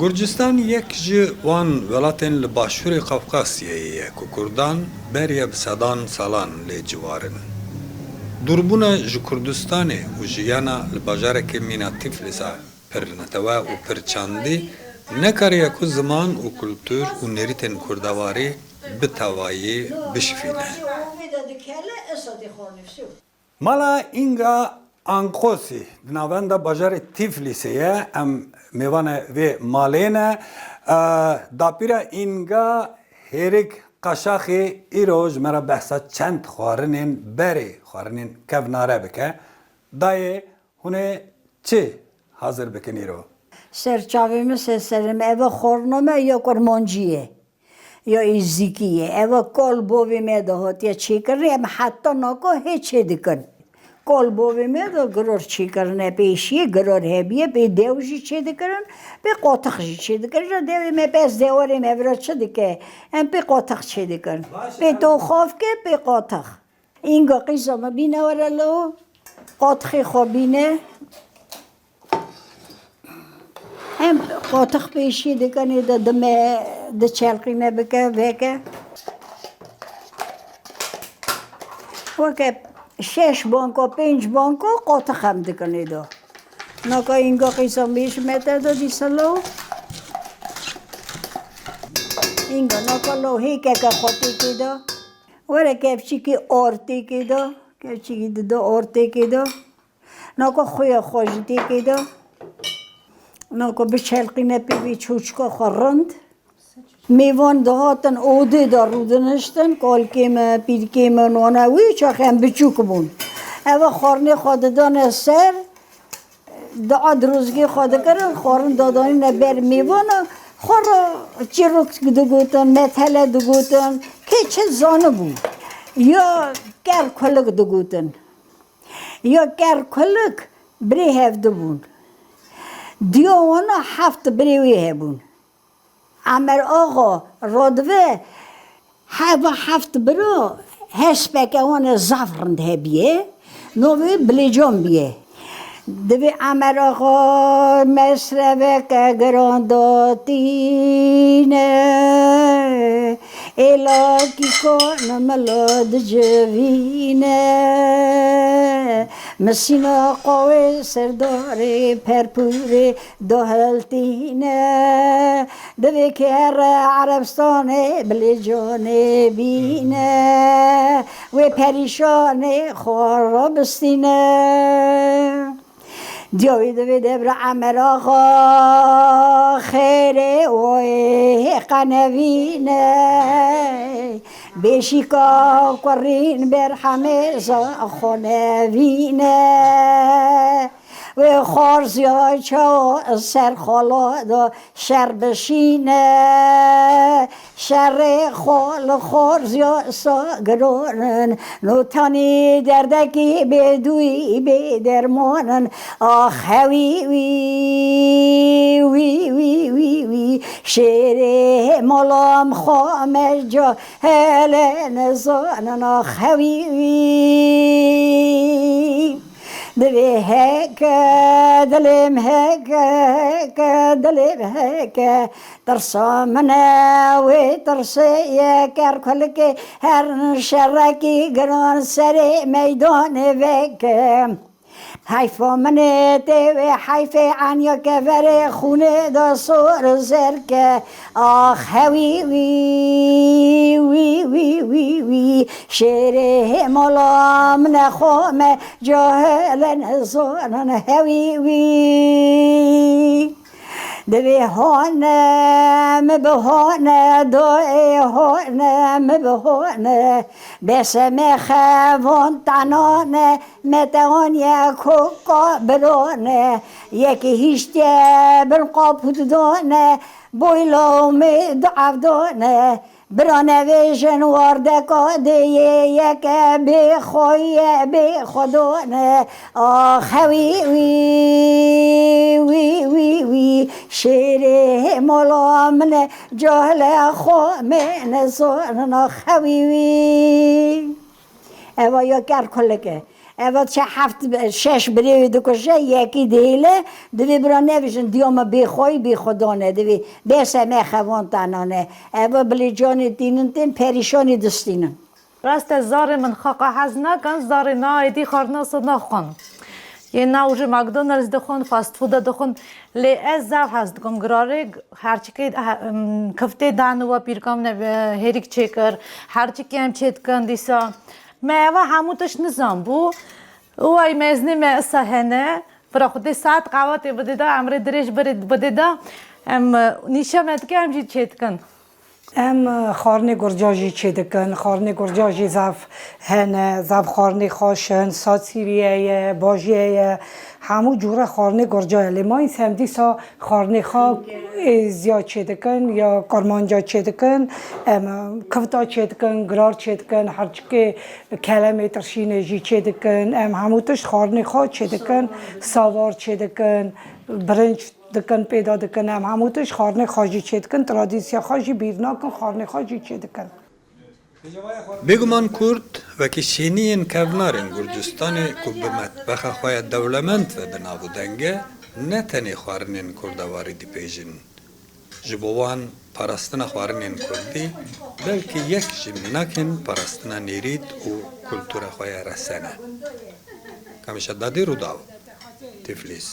گرجستان یک جوان ولاتن لباشور قفقاسیه که کردان بریه بسدان سالان لی جوارن. دربونه جو کردستان و جیانا لباجاره که مینا تفلسا پر نتوا و پر چاندی نکاریه که زمان و کلتور و نریتن کردواری بتوایی بشفینه. مالا اینگا انقوسی نوانده باجار تیفلیسیه ام میوانه و مالینه داپیره اینگا هریک قشاخی ایروز مرا بحثا چند خوارنین بری خوارنین کف ناره بکه دایه هونه چی حاضر بکنی رو؟ سرچاویمز سرم اوا خورنمه یا کرمانجیه یا ایزیکیه اوا کل بویمه دهات یا چی کرنی ام حتی ناکو هیچی دکن کل بویمه ده گرار چی کرنه پیشیه گرار هبیه پی دیوشی چی دکرن پی قاطخشی چی دکرن دیویمه پیس دیواریم افراد چی دکه ام پی قاطخ چی دکرن پی تو خوف که پی قاطخ اینگا قیزا ما بینه ورلو قاطخی خواب بینه هم قاطخ پیشی دکنی ده دمه ده چلقیمه بکه وکه وکه 6 بانکو 5 بانکو قاطخ هم دکنی ده ناکا اینگا قیسا میش میته ده دیسلو اینگا ناکا لوحی که خاطی که ده وره کفچی که آرتی که ده کفچی که ده آرتی که ده ناکا خویا خوشتی که ده ناکو به چلقینه پیوی چوچکا خورند میوان دهاتن اوده دار رودنشتن کالکیم پیرکیم نوانوی چاخیم بچوک بون اوه خورنی خود دان سر دعاد روزگی خود کرن خورن دادانی نبر میوان خور چیروک دگوتن متله دگوتن که چه زانه بود یا گر کلک دگوتن یا گر کلک بری هفته بون دیوانا 7 بریوی هبون امر آقا رادوه هوا 7 برو هسپک اون زفرند هبیه نوی بلیجان بیه دوی امر آقا مصرفه که گرانداتینه الاکی کن ملاد جوینه مسینا قوی سرداری پرپوری دهلتینه دوی که هر عربستان بلی جانه بینه و پریشان خورابستینه دیوی دوی دبر عمر آقا خیره و قنوینه بیشیکا قرین بر همه خونوینه و خارزیای چا سر خالا دا شر بشینه شر خال خارزیا سا گرانن نوتانی دردکی بدوی بدرمانن آخوی وی وی وی وی وی شیر ملام خامش جا هل نزانن آخوی وی دلی هک دلیم هک دلیم هک ترسامنه و ترسیه کر کل که هر شرکی گران سر میدان وکه حیفا منه تیوی حیف عنیا که ور خونه دا سور زرکه آخ هوی وی وی وی وی وی شیره ملام نخوم جاهل نزانن هوی وی دوی هانم بهانه دای هانم بهانه بسم خوان تنانه متان یکو قابرانه یکی هیشتی بر قابود دانه بویلوم دعف دانه برانه جنوار کادیه یک به خوی به خدانه آخوی وی وی وی وی شیر ملامن جهل خوامن زان آخوی وی اوا یا کر کلکه اول چه هفت شش بری دکشه یکی دیله دوی برا نویشن دیوم بی خوی بی خدانه دوی بیسه میخوان تنانه اول بلی جانی دینن تین پریشانی دستینن راست زار من خاقه هز نکن زار نایدی خارناس نخون یه نوجه مکدونالدز دخون فاست فود دخون لی از زاو هست کم گراره هرچی که کفته دانو و پیرکام نه هریک چکر هرچی که هم چت کن دیسا میوه هموتش نظام بو او ای مزنی سهنه برا خودی ساعت قوات بده دا امر درش برید بده دا نیشه مت که همچی چت کن ام خارنه گرجاجی چه دکن خارنه گرجاجی زاف هنه زاف خارنه خاشن ساتسیریه باجیه همو جوره خارنه گرجای لیما این سمدی سا خارنه خواه زیاد چه دکن یا کارمانجا چه دکن کفتا چه دکن گرار چه دکن هرچی که کلمه ترشینه جی چه دکن همو تش خارنه خواه چه دکن ساوار چه دکن برنج دکن پیدا دکن هموتش خارنه خاجی چه دکن ترادیسیا خاجی بیرناکن خارنه خاجی چه دکن بگمان کرد و که شینین کونارن گرجستان که به مطبخ خواه دولمند و بنابو دنگه نه تنی خوارنین کردواری دی پیجن جبوان پرستن خوارنین کردی بلکه یک جمیناکن پرستن نیرید و کلتور خواه رسانه کمشدادی رو داو تفلیس